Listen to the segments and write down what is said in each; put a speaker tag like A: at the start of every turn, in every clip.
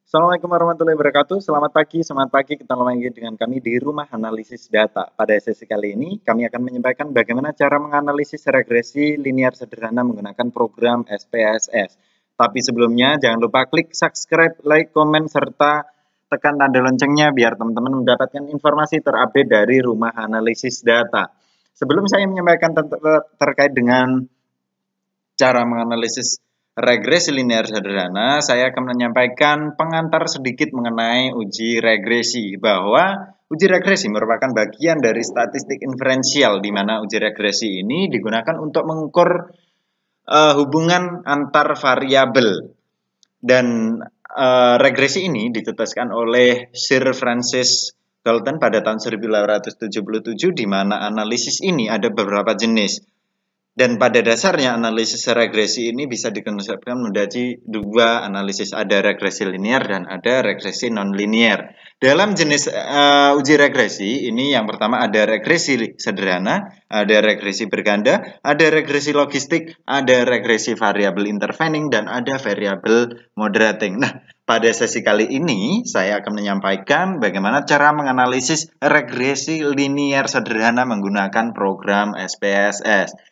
A: Assalamualaikum warahmatullahi wabarakatuh. Selamat pagi. Ketemu lagi dengan kami di Rumah Analisis Data. Pada sesi kali ini, kami akan menyampaikan bagaimana cara menganalisis regresi linear sederhana menggunakan program SPSS. Tapi sebelumnya, jangan lupa klik subscribe, like, komen, serta tekan tanda loncengnya biar teman-teman mendapatkan informasi terupdate dari Rumah Analisis Data. Sebelum saya menyampaikan terkait dengan cara menganalisis regresi linear sederhana, saya akan menyampaikan pengantar sedikit mengenai uji regresi, bahwa uji regresi merupakan bagian dari statistik inferensial, di mana uji regresi ini digunakan untuk mengukur hubungan antar variabel. Dan regresi ini ditetaskan oleh Sir Francis Galton pada tahun 1877, di mana analisis ini ada beberapa jenis. Dan pada dasarnya analisis regresi ini bisa dikonsepkan menjadi dua analisis, ada regresi linear dan ada regresi non-linear. Dalam jenis uji regresi ini yang pertama ada regresi sederhana, ada regresi berganda, ada regresi logistik, ada regresi variabel intervening, dan ada variabel moderating. Nah, pada sesi kali ini saya akan menyampaikan bagaimana cara menganalisis regresi linear sederhana menggunakan program SPSS.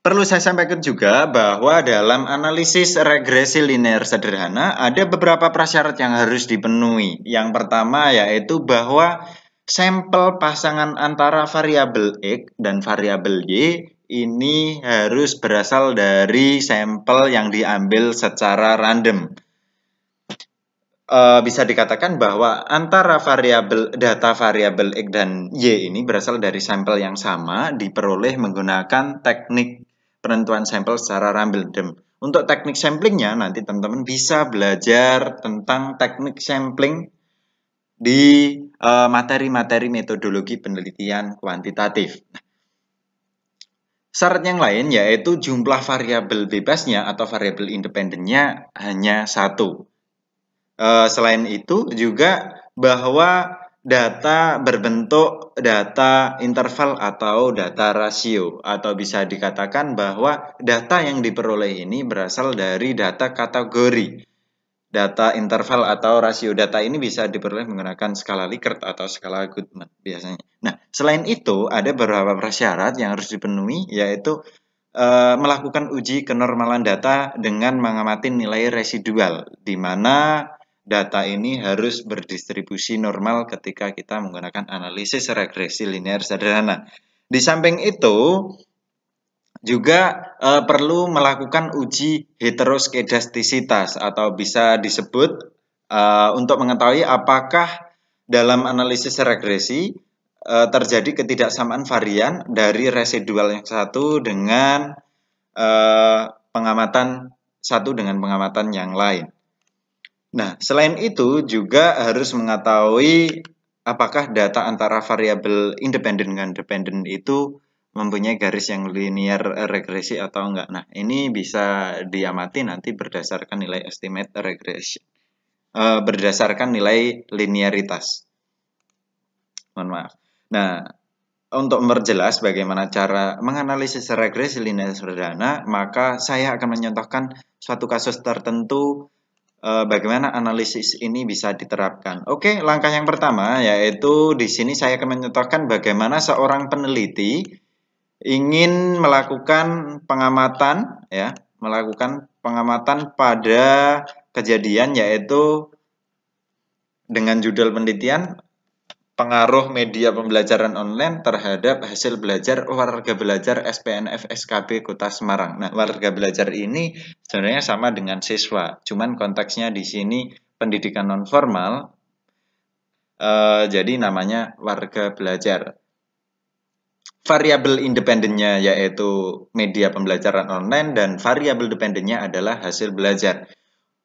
A: Perlu saya sampaikan juga bahwa dalam analisis regresi linear sederhana ada beberapa prasyarat yang harus dipenuhi. Yang pertama yaitu bahwa sampel pasangan antara variabel X dan variabel Y ini harus berasal dari sampel yang diambil secara random. Bisa dikatakan bahwa antara data variabel X dan Y ini berasal dari sampel yang sama, diperoleh menggunakan teknik penentuan sampel secara random. Untuk teknik samplingnya nanti teman-teman bisa belajar tentang teknik sampling di materi-materi metodologi penelitian kuantitatif. Syarat yang lain yaitu jumlah variabel bebasnya atau variabel independennya hanya satu. Selain itu juga bahwa data berbentuk data interval atau data rasio, atau bisa dikatakan bahwa data yang diperoleh ini berasal dari data kategori. Data interval atau rasio data ini bisa diperoleh menggunakan skala Likert atau skala Goodman biasanya. Nah, selain itu ada beberapa prasyarat yang harus dipenuhi, yaitu melakukan uji kenormalan data dengan mengamati nilai residual, di mana data ini harus berdistribusi normal ketika kita menggunakan analisis regresi linear sederhana. Di samping itu, juga perlu melakukan uji heteroskedastisitas, atau bisa disebut untuk mengetahui apakah dalam analisis regresi terjadi ketidaksamaan varian dari residual yang satu dengan pengamatan yang lain. Nah, selain itu juga harus mengetahui apakah data antara variabel independen dengan dependen itu mempunyai garis yang linear regresi atau enggak. Nah, ini bisa diamati nanti berdasarkan nilai estimate regression, berdasarkan nilai linearitas. Mohon maaf. Nah, untuk memperjelas bagaimana cara menganalisis regresi linear sederhana, maka saya akan menyontohkan suatu kasus tertentu bagaimana analisis ini bisa diterapkan. Oke, langkah yang pertama yaitu di sini saya akan menyontohkan bagaimana seorang peneliti ingin melakukan pengamatan pada kejadian, yaitu dengan judul penelitian pengaruh media pembelajaran online terhadap hasil belajar warga belajar SPNF SKB Kota Semarang. Nah, warga belajar ini sebenarnya sama dengan siswa, cuman konteksnya di sini pendidikan non formal, jadi namanya warga belajar. Variabel independennya yaitu media pembelajaran online, dan variabel dependennya adalah hasil belajar.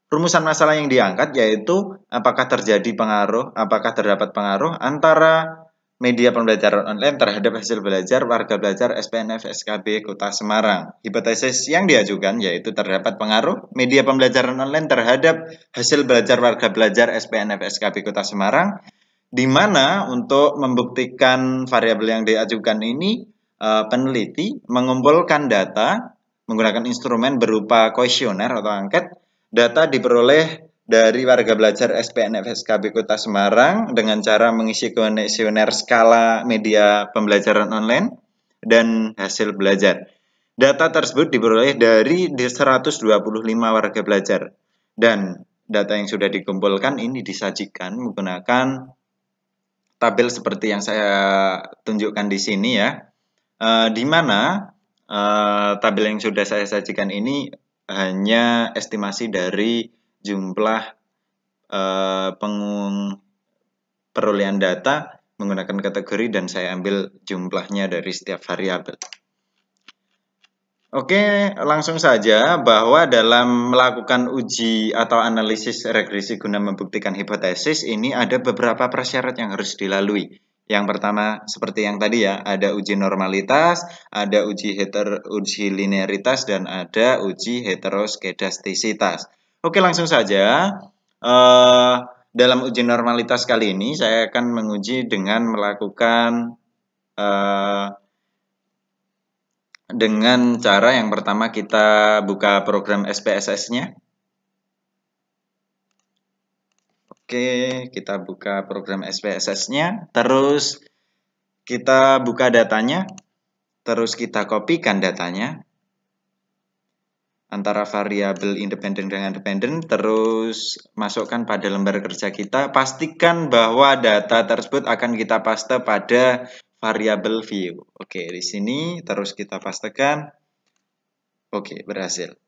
A: Rumusan masalah yang diangkat yaitu apakah terdapat pengaruh antara media pembelajaran online terhadap hasil belajar warga belajar SPNF SKB Kota Semarang. Hipotesis yang diajukan yaitu terdapat pengaruh media pembelajaran online terhadap hasil belajar warga belajar SPNF SKB Kota Semarang, di mana untuk membuktikan variabel yang diajukan ini peneliti mengumpulkan data menggunakan instrumen berupa kuesioner atau angket. Data diperoleh dari warga belajar SPNF SKB Kota Semarang dengan cara mengisi kuesioner skala media pembelajaran online dan hasil belajar. Data tersebut diperoleh dari 125 warga belajar dan data yang sudah dikumpulkan ini disajikan menggunakan tabel seperti yang saya tunjukkan di sini ya, di mana tabel yang sudah saya sajikan ini hanya estimasi dari jumlah perolehan data menggunakan kategori dan saya ambil jumlahnya dari setiap variabel. Oke, langsung saja bahwa dalam melakukan uji atau analisis regresi guna membuktikan hipotesis ini ada beberapa persyarat yang harus dilalui. Yang pertama seperti yang tadi ya, ada uji normalitas, ada uji linearitas, dan ada uji heteroskedastisitas. Oke, langsung saja. Dalam uji normalitas kali ini saya akan menguji dengan melakukan dengan cara yang pertama kita buka program SPSS-nya. Oke, kita buka program SPSS-nya, terus kita buka datanya, terus kita kopikan datanya antara variabel independen dengan dependen, terus masukkan pada lembar kerja kita. Pastikan bahwa data tersebut akan kita paste pada variabel view. Oke, di sini terus kita pastekan. Oke, berhasil.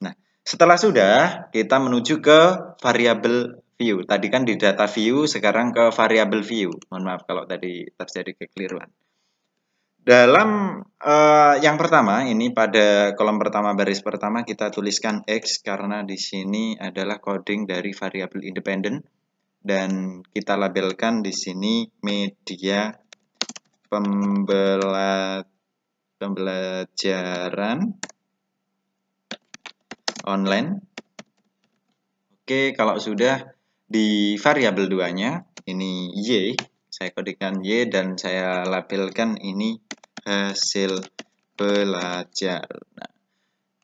A: Nah, setelah sudah, kita menuju ke variabel view. Tadi kan di data view, sekarang ke variabel view. Mohon maaf kalau tadi terjadi kekeliruan. Dalam yang pertama, ini pada kolom pertama, baris pertama, kita tuliskan X karena di sini adalah coding dari variabel independen. Dan kita labelkan di sini media pembelajaran online. Oke, kalau sudah di variabel 2-nya, ini Y, saya kodenya Y dan saya labelkan ini hasil belajar. Nah,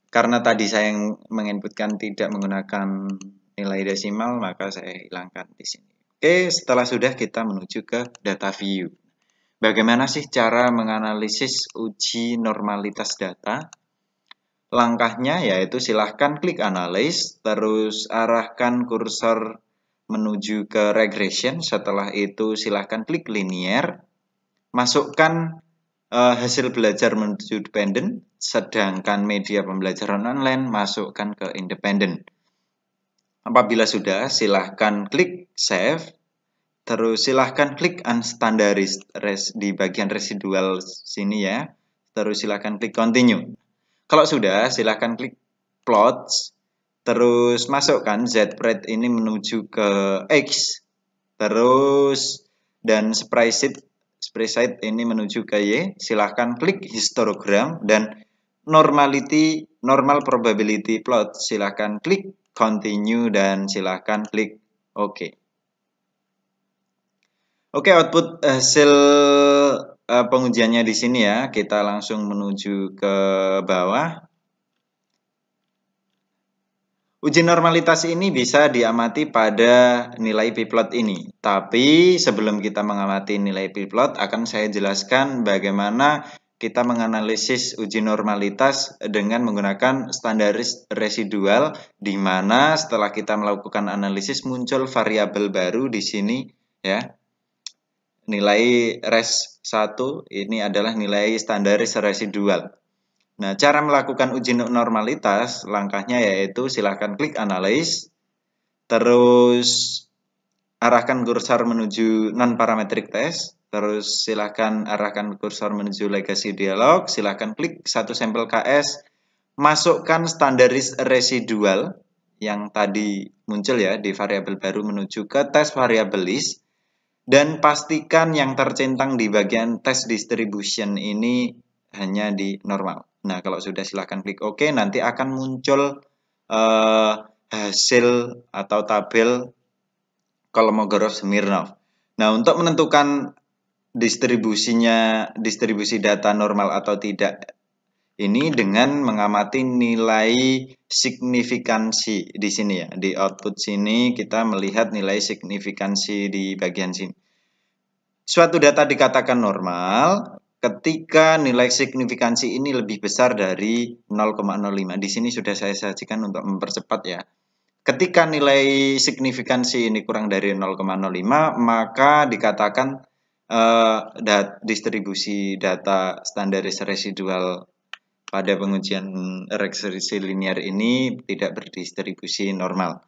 A: karena tadi saya menginputkan tidak menggunakan nilai desimal, maka saya hilangkan di sini. Oke, setelah sudah kita menuju ke data view. Bagaimana sih cara menganalisis uji normalitas data? Langkahnya yaitu silahkan klik analyze, terus arahkan kursor menuju ke regression. Setelah itu silahkan klik linear, masukkan hasil belajar menuju dependent, sedangkan media pembelajaran online masukkan ke independent. Apabila sudah, silahkan klik save, terus silahkan klik unstandardized di bagian residual sini ya, terus silahkan klik continue. Kalau sudah, silahkan klik plots, terus masukkan Z-Pred ini menuju ke X, terus dan sprite ini menuju ke Y. Silahkan klik histogram dan normal probability plot. Silahkan klik continue dan silahkan klik OK. Oke, output hasil pengujiannya di sini ya. Kita langsung menuju ke bawah. Uji normalitas ini bisa diamati pada nilai p-plot ini. Tapi sebelum kita mengamati nilai p-plot, akan saya jelaskan bagaimana kita menganalisis uji normalitas dengan menggunakan standaris residual, di mana setelah kita melakukan analisis muncul variabel baru di sini ya. Nilai res 1 ini adalah nilai standaris residual. Nah, cara melakukan uji normalitas, langkahnya yaitu silahkan klik analyze, terus arahkan kursor menuju non-parametric test, terus silahkan arahkan kursor menuju legacy dialog, silahkan klik satu sampel KS, masukkan standaris residual yang tadi muncul ya di variabel baru menuju ke tes variable list, dan pastikan yang tercentang di bagian test distribution ini hanya di normal. Nah, kalau sudah silahkan klik OK, nanti akan muncul hasil atau tabel Kolmogorov-Smirnov. Nah, untuk menentukan distribusi data normal atau tidak, ini dengan mengamati nilai signifikansi di sini ya. Di output sini kita melihat nilai signifikansi di bagian sini. Suatu data dikatakan normal ketika nilai signifikansi ini lebih besar dari 0,05. Di sini sudah saya sajikan untuk mempercepat ya. Ketika nilai signifikansi ini kurang dari 0,05, maka dikatakan distribusi data standaris residual pada pengujian regresi linear ini tidak berdistribusi normal.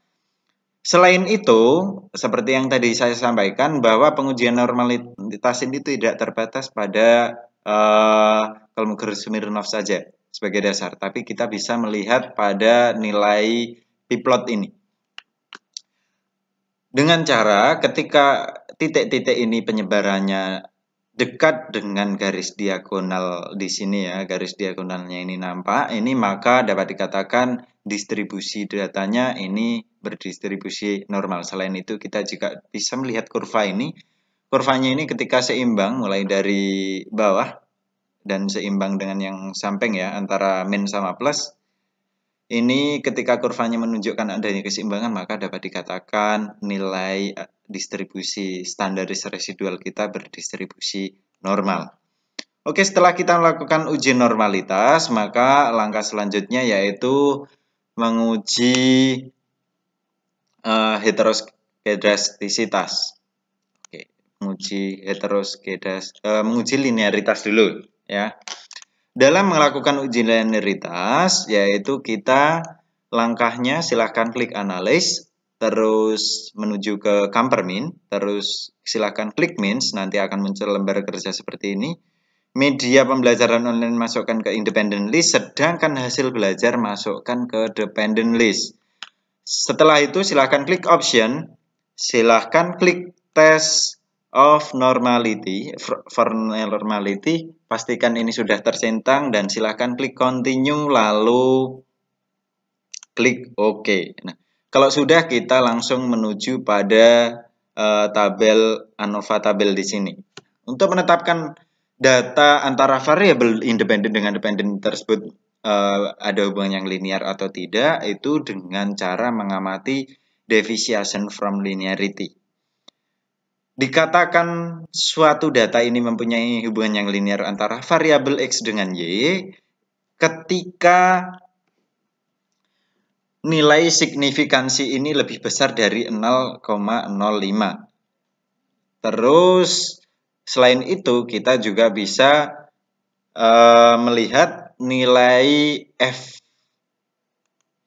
A: Selain itu, seperti yang tadi saya sampaikan bahwa pengujian normalitas ini tidak terbatas pada Kolmogorov-Smirnov saja sebagai dasar, tapi kita bisa melihat pada nilai p-plot ini. Dengan cara ketika titik-titik ini penyebarannya dekat dengan garis diagonal di sini ya, garis diagonalnya ini nampak, ini maka dapat dikatakan distribusi datanya ini berdistribusi normal. Selain itu kita juga bisa melihat kurva ini. Kurvanya ini ketika seimbang mulai dari bawah dan seimbang dengan yang samping ya, antara min sama plus. Ini ketika kurvanya menunjukkan adanya keseimbangan, maka dapat dikatakan nilai distribusi standaris residual kita berdistribusi normal. Oke, setelah kita melakukan uji normalitas, maka langkah selanjutnya yaitu menguji heteroskedastisitas. Oke, menguji linearitas dulu ya. Dalam melakukan uji linearitas, yaitu kita langkahnya silahkan klik analyze, terus menuju ke Campermean, terus silahkan klik means, nanti akan muncul lembar kerja seperti ini. Media pembelajaran online masukkan ke independent list, sedangkan hasil belajar masukkan ke dependent list. Setelah itu silahkan klik option, silahkan klik test of normality, for normality, pastikan ini sudah tercentang dan silahkan klik continue lalu klik OK. Nah, kalau sudah kita langsung menuju pada tabel ANOVA tabel di sini. Untuk menetapkan data antara variabel independen dengan dependen tersebut ada hubungan yang linear atau tidak, itu dengan cara mengamati deviation from linearity. Dikatakan suatu data ini mempunyai hubungan yang linear antara variabel X dengan Y ketika nilai signifikansi ini lebih besar dari 0,05. Terus selain itu kita juga bisa melihat nilai F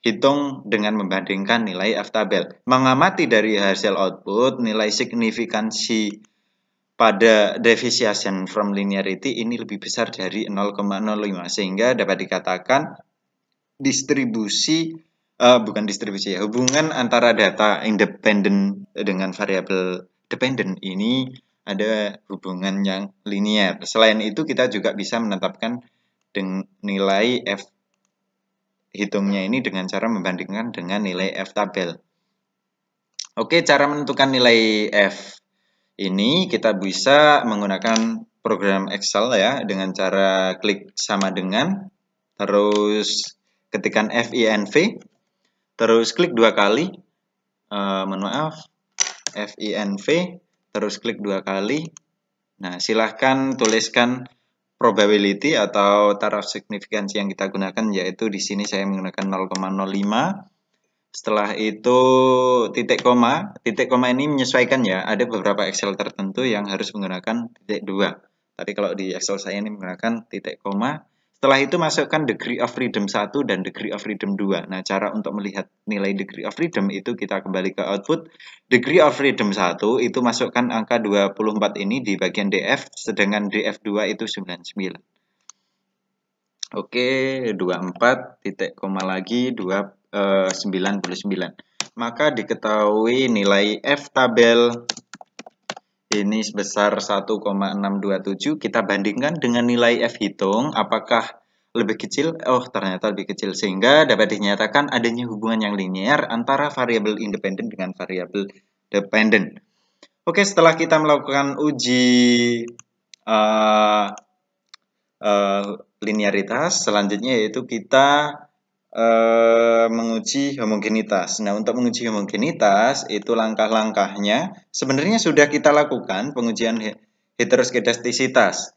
A: hitung dengan membandingkan nilai F tabel. Mengamati dari hasil output, nilai signifikansi pada deviation from linearity ini lebih besar dari 0,05 sehingga dapat dikatakan hubungan antara data independen dengan variabel dependent ini ada hubungan yang linear. Selain itu kita juga bisa menetapkan nilai F hitungnya ini dengan cara membandingkan dengan nilai F tabel. Oke, cara menentukan nilai F ini kita bisa menggunakan program Excel ya, dengan cara klik sama dengan, terus ketikkan FINV, terus klik 2 kali, FINV, terus klik 2 kali. Nah, silahkan tuliskan probability atau taraf signifikansi yang kita gunakan, yaitu di sini saya menggunakan 0,05. Setelah itu titik koma ini menyesuaikan ya, ada beberapa Excel tertentu yang harus menggunakan titik 2. Tapi kalau di Excel saya ini menggunakan titik koma. Setelah itu masukkan degree of freedom 1 dan degree of freedom 2. Nah, cara untuk melihat nilai degree of freedom itu kita kembali ke output. Degree of freedom 1 itu masukkan angka 24 ini di bagian DF, sedangkan DF2 itu 99. Oke, 24 titik koma lagi 99. Maka diketahui nilai F tabel ini sebesar 1,627. Kita bandingkan dengan nilai F hitung, apakah lebih kecil? Oh, ternyata lebih kecil, sehingga dapat dinyatakan adanya hubungan yang linear antara variabel independen dengan variabel dependen. Oke, setelah kita melakukan uji linearitas, selanjutnya yaitu kita menguji homogenitas. Nah, untuk menguji homogenitas itu langkah-langkahnya sebenarnya sudah kita lakukan pengujian heteroskedastisitas,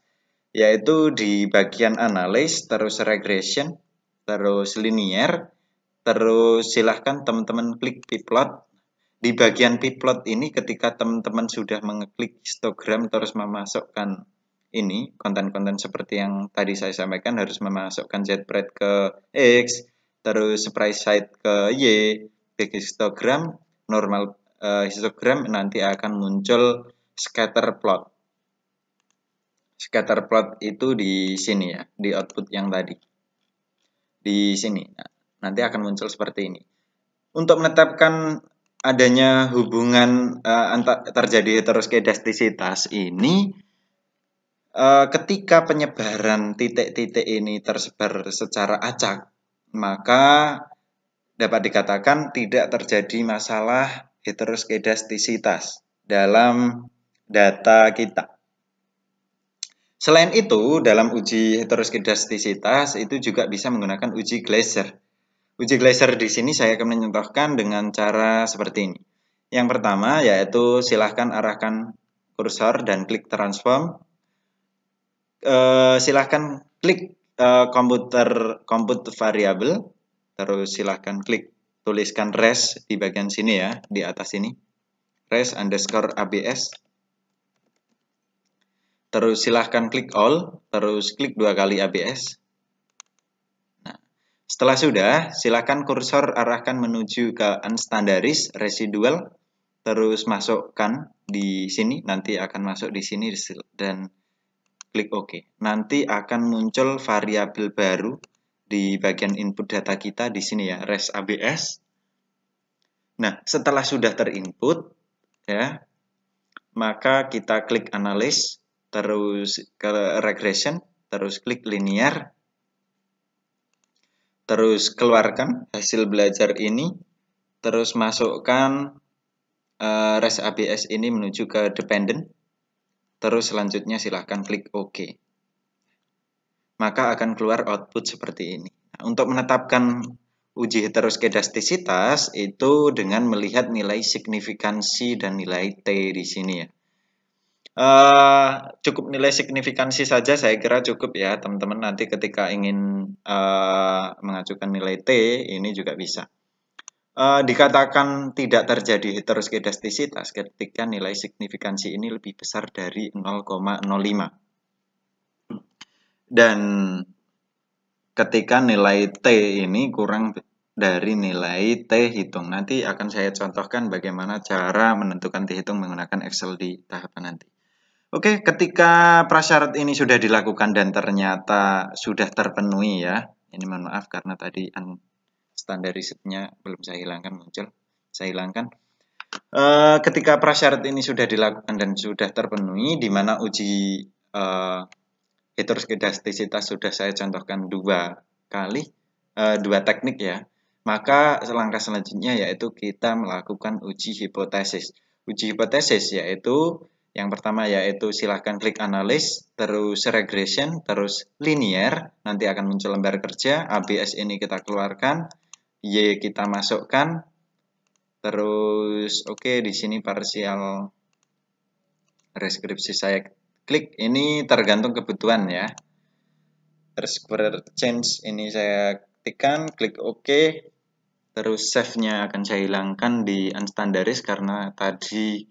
A: yaitu di bagian analis, terus regression, terus linear, terus silahkan teman-teman klik pplot. Di bagian pplot ini ketika teman-teman sudah mengeklik histogram terus memasukkan ini konten-konten seperti yang tadi saya sampaikan, harus memasukkan z-pred ke X, terus sprite ke Y, big histogram, normal histogram, nanti akan muncul scatter plot. Scatter plot itu di sini ya, di output yang tadi. Di sini. Nah, nanti akan muncul seperti ini. Untuk menetapkan adanya hubungan terjadi heteroskedastisitas ini, ketika penyebaran titik-titik ini tersebar secara acak, maka dapat dikatakan tidak terjadi masalah heteroskedastisitas dalam data kita. Selain itu, dalam uji heteroskedastisitas itu juga bisa menggunakan uji Glaser. Uji Glaser di sini saya akan mencontohkan dengan cara seperti ini. Yang pertama yaitu silahkan arahkan kursor dan klik transform. Silahkan klik compute variable, terus silahkan klik tuliskan res di bagian sini ya, di atas ini, res underscore abs. Terus silahkan klik all, terus klik 2 kali abs. Nah, setelah sudah, silahkan kursor arahkan menuju ke unstandarized residual, terus masukkan di sini, nanti akan masuk di sini dan klik OK. Nanti akan muncul variabel baru di bagian input data kita di sini ya, res abs. Nah, setelah sudah terinput ya, maka kita klik analysis, terus ke regression, terus klik linear, terus keluarkan hasil belajar ini, terus masukkan res abs ini menuju ke dependent, terus selanjutnya silahkan klik OK. Maka akan keluar output seperti ini. Nah, untuk menetapkan uji heteroskedastisitas itu dengan melihat nilai signifikansi dan nilai T di sini ya. Cukup nilai signifikansi saja saya kira cukup ya teman-teman, nanti ketika ingin mengajukan nilai T ini juga bisa. Dikatakan tidak terjadi heteroskedastisitas ketika nilai signifikansi ini lebih besar dari 0,05 dan ketika nilai T ini kurang dari nilai T hitung. Nanti akan saya contohkan bagaimana cara menentukan T hitung menggunakan Excel di tahapan nanti. Oke, ketika prasyarat ini sudah dilakukan dan ternyata sudah terpenuhi ya, ini mohon maaf karena tadi unstandarizednya belum saya hilangkan, muncul, saya hilangkan. Ketika prasyarat ini sudah dilakukan dan sudah terpenuhi, di mana uji heteroskedastisitas sudah saya contohkan dua teknik ya, maka langkah selanjutnya yaitu kita melakukan uji hipotesis. Uji hipotesis yaitu yang pertama yaitu silahkan klik analis, terus regression, terus linear, nanti akan muncul lembar kerja, ABS ini kita keluarkan, Y kita masukkan, terus oke, di sini parsial deskripsi saya klik, ini tergantung kebutuhan ya. Terus change ini saya ketikkan, klik OK, terus save-nya akan saya hilangkan di unstandarized karena tadi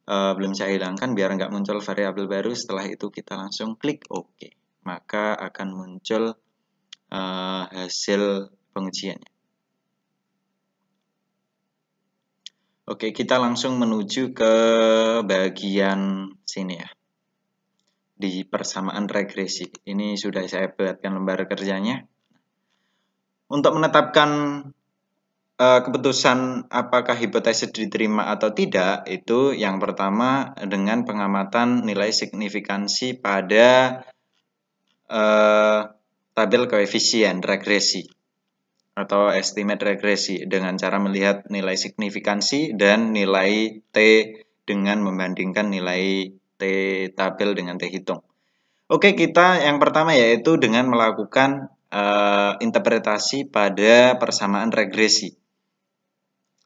A: belum saya hilangkan biar nggak muncul variabel baru. Setelah itu kita langsung klik OK, maka akan muncul hasil pengujiannya. Oke, kita langsung menuju ke bagian sini ya, di persamaan regresi. Ini sudah saya buatkan lembar kerjanya. Untuk menetapkan keputusan apakah hipotesis diterima atau tidak, itu yang pertama dengan pengamatan nilai signifikansi pada tabel koefisien regresi atau estimate regresi dengan cara melihat nilai signifikansi dan nilai T dengan membandingkan nilai T tabel dengan T hitung. Oke, kita yang pertama yaitu dengan melakukan interpretasi pada persamaan regresi.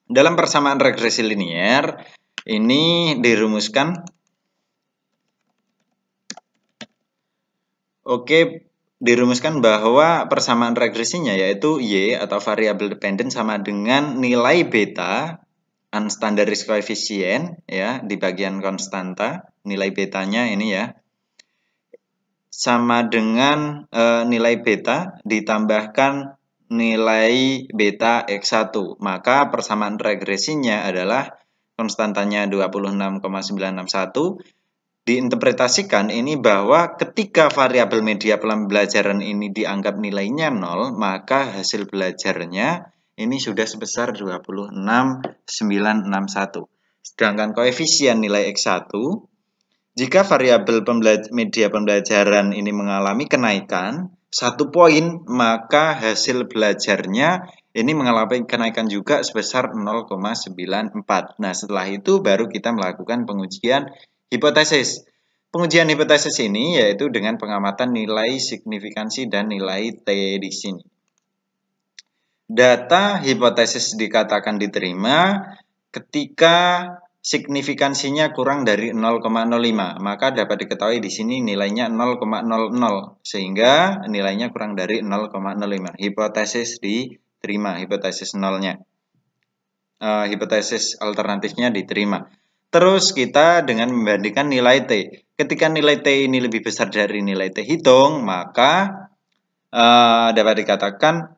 A: Dalam persamaan regresi linier, ini dirumuskan. Oke, dirumuskan bahwa persamaan regresinya yaitu Y atau variabel dependent sama dengan nilai beta unstandardized coefficient ya di bagian konstanta, nilai betanya ini ya. Sama dengan nilai beta ditambahkan nilai beta X1. Maka persamaan regresinya adalah konstantanya 26,961. Diinterpretasikan ini bahwa ketika variabel media pembelajaran ini dianggap nilainya 0, maka hasil belajarnya ini sudah sebesar 26,961. Sedangkan koefisien nilai X1, jika variabel media pembelajaran ini mengalami kenaikan 1 poin, maka hasil belajarnya ini mengalami kenaikan juga sebesar 0,94. Nah, setelah itu baru kita melakukan pengujian hipotesis. Pengujian hipotesis ini yaitu dengan pengamatan nilai signifikansi dan nilai T di sini. Data hipotesis dikatakan diterima ketika signifikansinya kurang dari 0,05, maka dapat diketahui di sini nilainya 0,00 sehingga nilainya kurang dari 0,05. Hipotesis diterima, hipotesis nolnya. Hipotesis alternatifnya diterima. Terus kita dengan membandingkan nilai T. Ketika nilai T ini lebih besar dari nilai T hitung, maka dapat dikatakan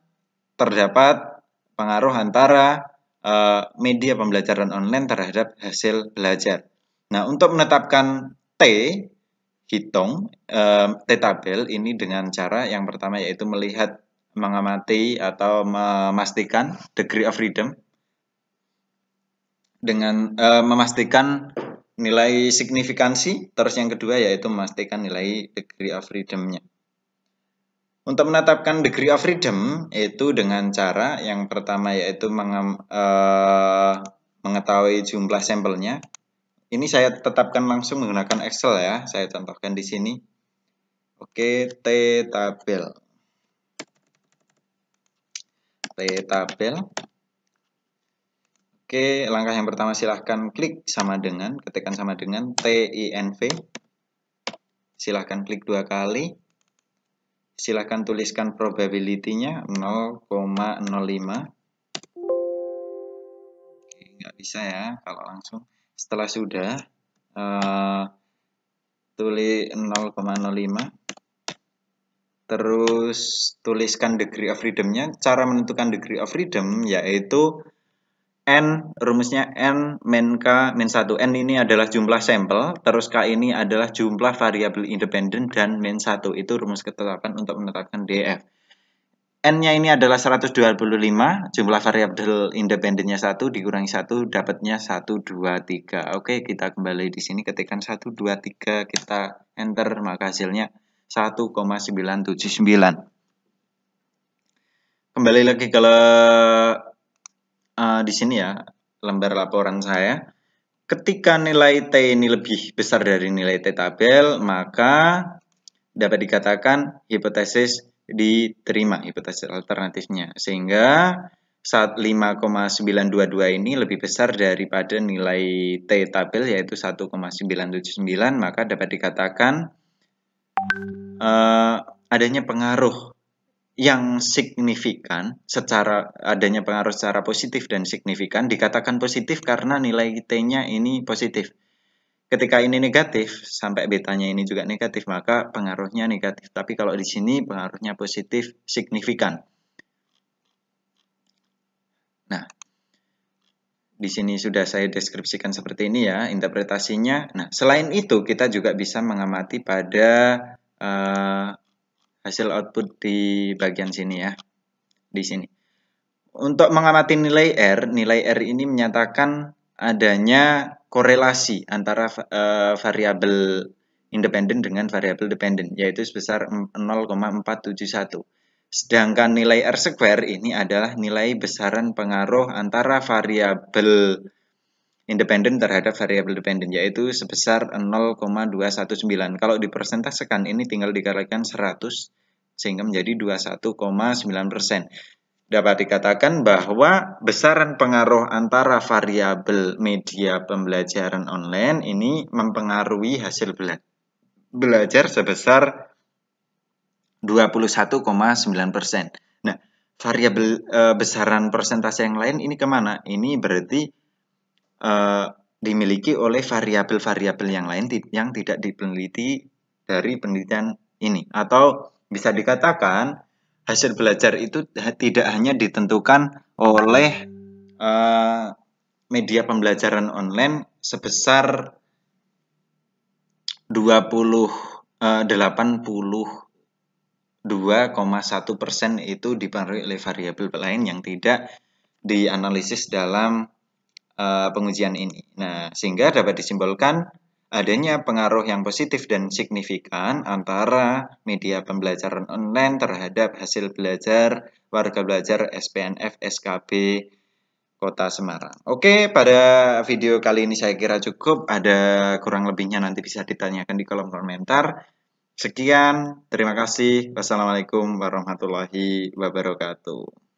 A: terdapat pengaruh antara media pembelajaran online terhadap hasil belajar. Nah, untuk menetapkan T hitung, T tabel ini dengan cara yang pertama yaitu melihat, mengamati atau memastikan degree of freedom dengan memastikan nilai signifikansi, terus yang kedua yaitu memastikan nilai degree of freedom-nya. Untuk menetapkan degree of freedom itu dengan cara yang pertama yaitu mengetahui jumlah sampelnya. Ini saya tetapkan langsung menggunakan Excel ya, saya contohkan di sini. Oke, T tabel. Oke, langkah yang pertama silahkan klik sama dengan, ketikkan sama dengan TINV. Silahkan klik 2 kali. Silahkan tuliskan probability-nya 0,05. Oke, nggak bisa ya kalau langsung. Setelah sudah, tulis 0,05. Terus tuliskan degree of freedom-nya. Cara menentukan degree of freedom yaitu N, rumusnya N min K min 1. N ini adalah jumlah sampel, terus K ini adalah jumlah variabel independen, dan min 1 itu rumus ketetapan untuk menetapkan DF. N-nya ini adalah 125, jumlah variabel independennya 1 dikurangi 1 dapatnya 123. Oke, kita kembali di sini ketikkan 123, kita enter, maka hasilnya 1,979. Kembali lagi ke di sini ya, lembar laporan saya. Ketika nilai T ini lebih besar dari nilai T tabel, maka dapat dikatakan hipotesis diterima, hipotesis alternatifnya. Sehingga saat 5,922 ini lebih besar daripada nilai T tabel yaitu 1,979, maka dapat dikatakan adanya pengaruh yang signifikan, adanya pengaruh secara positif dan signifikan. Dikatakan positif karena nilai T-nya ini positif. Ketika ini negatif, sampai betanya ini juga negatif, maka pengaruhnya negatif. Tapi kalau di sini pengaruhnya positif signifikan. Nah, di sini sudah saya deskripsikan seperti ini ya interpretasinya. Nah, selain itu kita juga bisa mengamati pada hasil output di bagian sini ya. Di sini. Untuk mengamati nilai R ini menyatakan adanya korelasi antara variabel independen dengan variabel dependen, yaitu sebesar 0,471. Sedangkan nilai R square ini adalah nilai besaran pengaruh antara variabel independen terhadap variabel dependen, yaitu sebesar 0,219. Kalau dipersentasekan ini tinggal dikalikan 100 sehingga menjadi 21,9%. Dapat dikatakan bahwa besaran pengaruh antara variabel media pembelajaran online ini mempengaruhi hasil belajar sebesar 21,9%. Nah, variabel besaran persentase yang lain ini kemana? Ini berarti dimiliki oleh variabel-variabel yang lain yang tidak diteliti dari penelitian ini. Atau bisa dikatakan hasil belajar itu tidak hanya ditentukan oleh media pembelajaran online sebesar 82,1% itu dipengaruhi oleh variabel lain yang tidak dianalisis dalam pengujian ini. Nah, sehingga dapat disimpulkan adanya pengaruh yang positif dan signifikan antara media pembelajaran online terhadap hasil belajar warga belajar SPNF SKB Kota Semarang. Oke, pada video kali ini saya kira cukup. Ada kurang lebihnya nanti bisa ditanyakan di kolom komentar. Sekian, terima kasih. Wassalamualaikum warahmatullahi wabarakatuh.